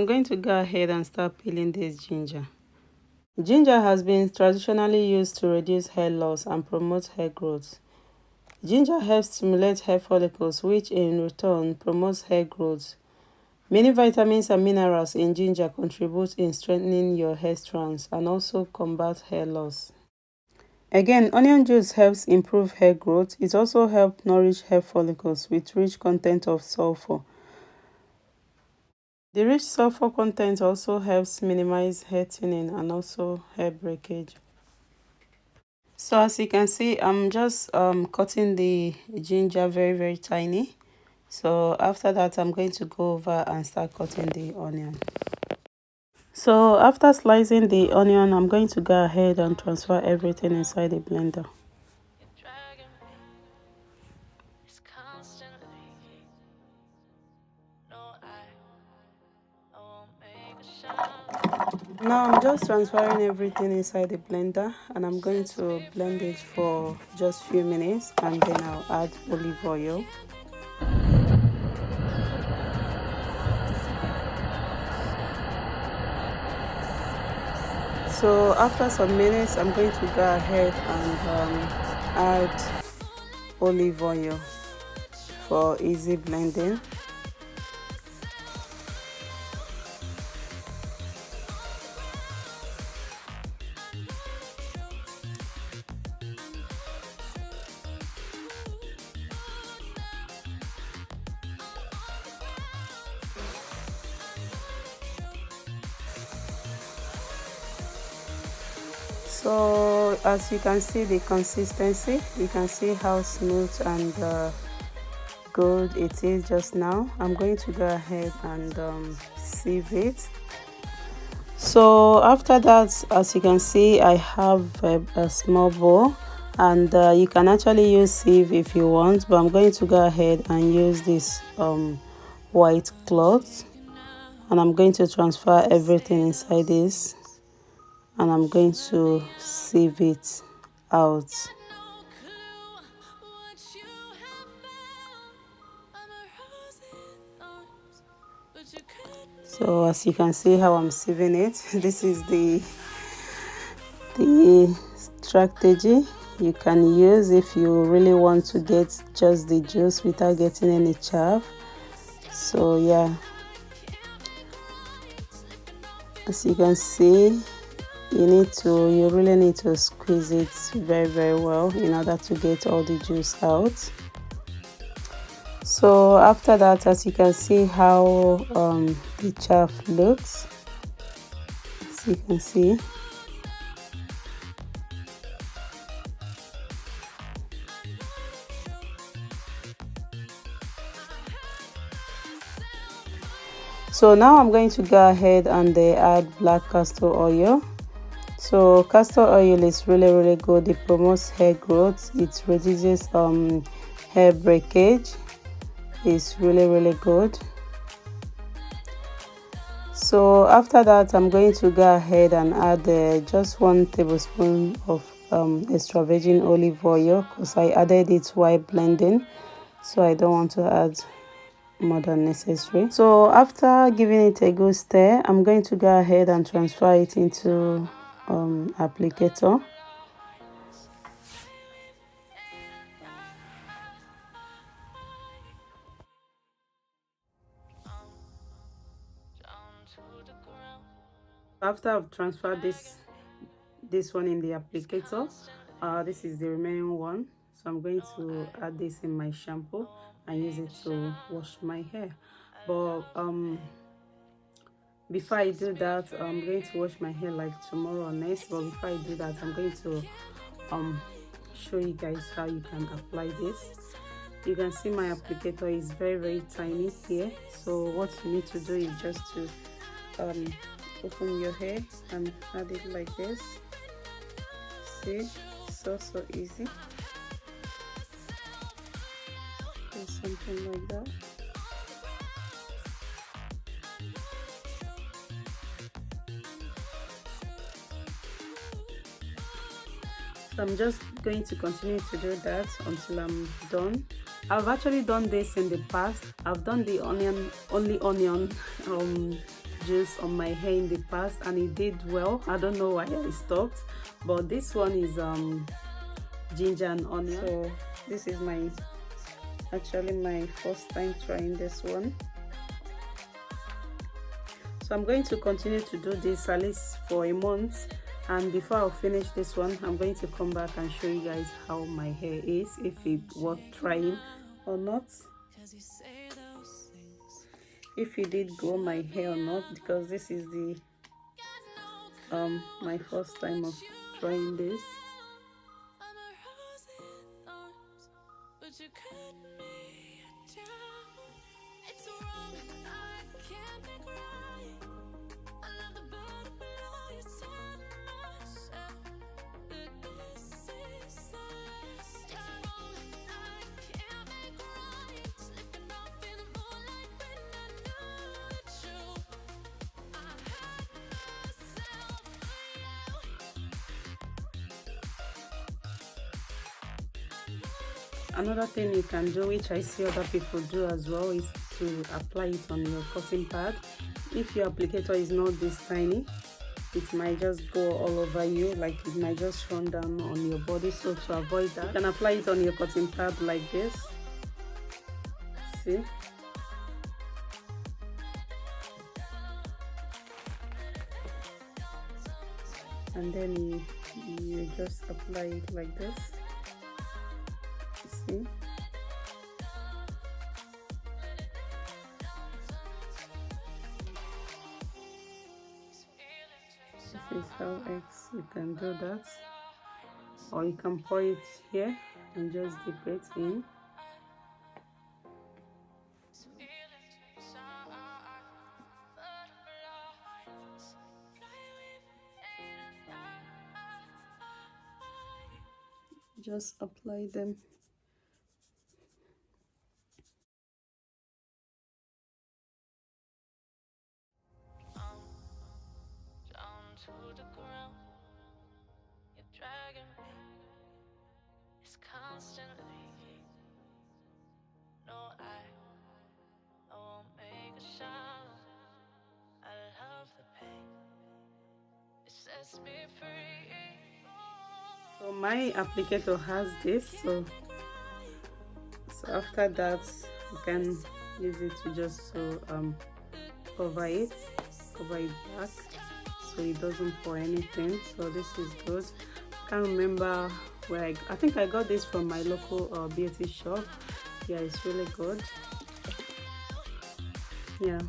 going to go ahead and start peeling this ginger. Ginger has been traditionally used to reduce hair loss and promote hair growth. Ginger helps stimulate hair follicles, which in return promotes hair growth. Many vitamins and minerals in ginger contribute in strengthening your hair strands and also combat hair loss. Again, onion juice helps improve hair growth. It also helps nourish hair follicles with rich content of sulfur. The rich sulfur content also helps minimize hair thinning and also hair breakage. So as you can see, I'm just cutting the ginger very tiny. So after that, I'm going to go over and start cutting the onion. So after slicing the onion, I'm going to go ahead and transfer everything inside the blender. Now I'm just transferring everything inside the blender, and I'm going to blend it for just a few minutes, and then I'll add olive oil. So after some minutes, I'm going to go ahead and add olive oil for easy blending. So as you can see the consistency, you can see how smooth and good it is just now. I'm going to go ahead and sieve it. So after that, as you can see, I have a small bowl, and you can actually use sieve if you want, but I'm going to go ahead and use this white cloth, and I'm going to transfer everything inside this, and I'm going to sieve it out. So as you can see how I'm sieving it, this is the strategy you can use if you really want to get just the juice without getting any chaff. So yeah, as you can see, you really need to squeeze it very well in order to get all the juice out. So after that, as you can see how the chaff looks, as you can see. So now I'm going to go ahead and add black castor oil. So castor oil is really good. It promotes hair growth. It reduces hair breakage. It's really good. So after that, I'm going to go ahead and add just 1 tablespoon of extra virgin olive oil, because I added it while blending, so I don't want to add more than necessary. So after giving it a good stir, I'm going to go ahead and transfer it into applicator. After I've transferred this one in the applicator, this is the remaining one, so I'm going to add this in my shampoo and use it to wash my hair. But before I do that, I'm going to wash my hair like tomorrow or next. But before I do that, I'm going to show you guys how you can apply this. You can see my applicator is very tiny here. So what you need to do is just to open your hair and add it like this. See, so easy. Do something like that. So I'm just going to continue to do that until I'm done. I've actually done this in the past. I've done the only onion juice on my hair in the past and it did well. I don't know why I stopped, but this one is ginger and onion. So this is actually my first time trying this one. So I'm going to continue to do this at least for a month, and before I finish this one, I'm going to come back and show you guys how my hair is, if it's worth trying or not, if it did grow my hair or not, because this is the my first time of trying this. Another thing you can do, which I see other people do as well, is to apply it on your cotton pad. If your applicator is not this tiny, it might just go all over you, like it might just run down on your body. So to avoid that, you can apply it on your cotton pad like this. See? And then you just apply it like this. See? This is how you can do that, or you can pour it here and just dip it in. Just apply them. To the ground, you're dragging me. It's constantly. No, I won't make a sound. I love the pain. It sets me free. So my applicator has this, so after that you can use it to just cover it back, so it doesn't pour anything. So this is good. I can't remember where I think I got this from my local beauty shop. Yeah, it's really good. Yeah,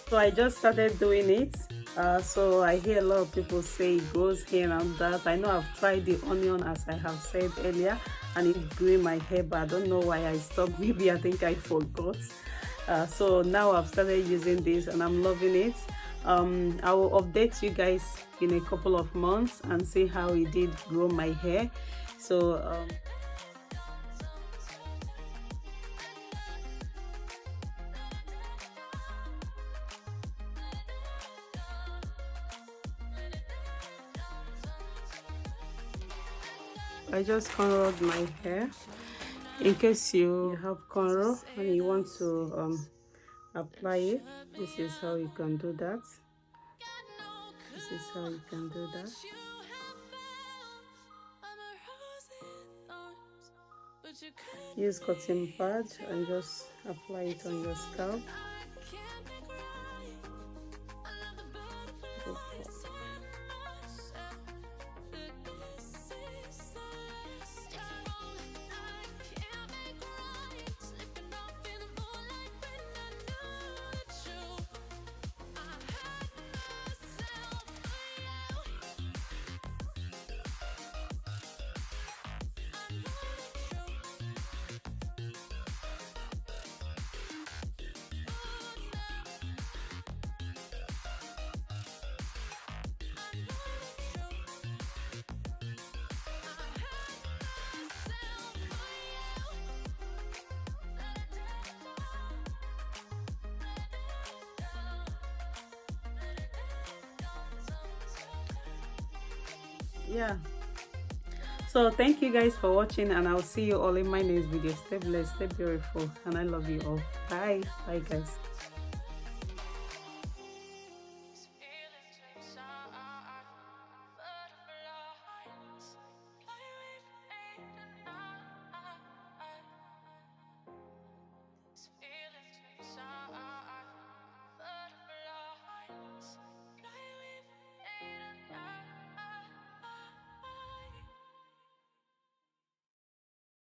so I just started doing it. So I hear a lot of people say it goes here and that. I know I've tried the onion, as I have said earlier, and it grew my hair, but I don't know why I stopped. Maybe I think I forgot. So now I've started using this and I'm loving it. I will update you guys in a couple of months and see how it did grow my hair. So I just cornrowed my hair. In case you have cornrow and you want to apply it, this is how you can do that. This is how you can do that. Use cotton pad and just apply it on your scalp. Yeah, So thank you guys for watching, and I'll see you all in my next video. Stay blessed, stay beautiful, and I love you all. Bye guys.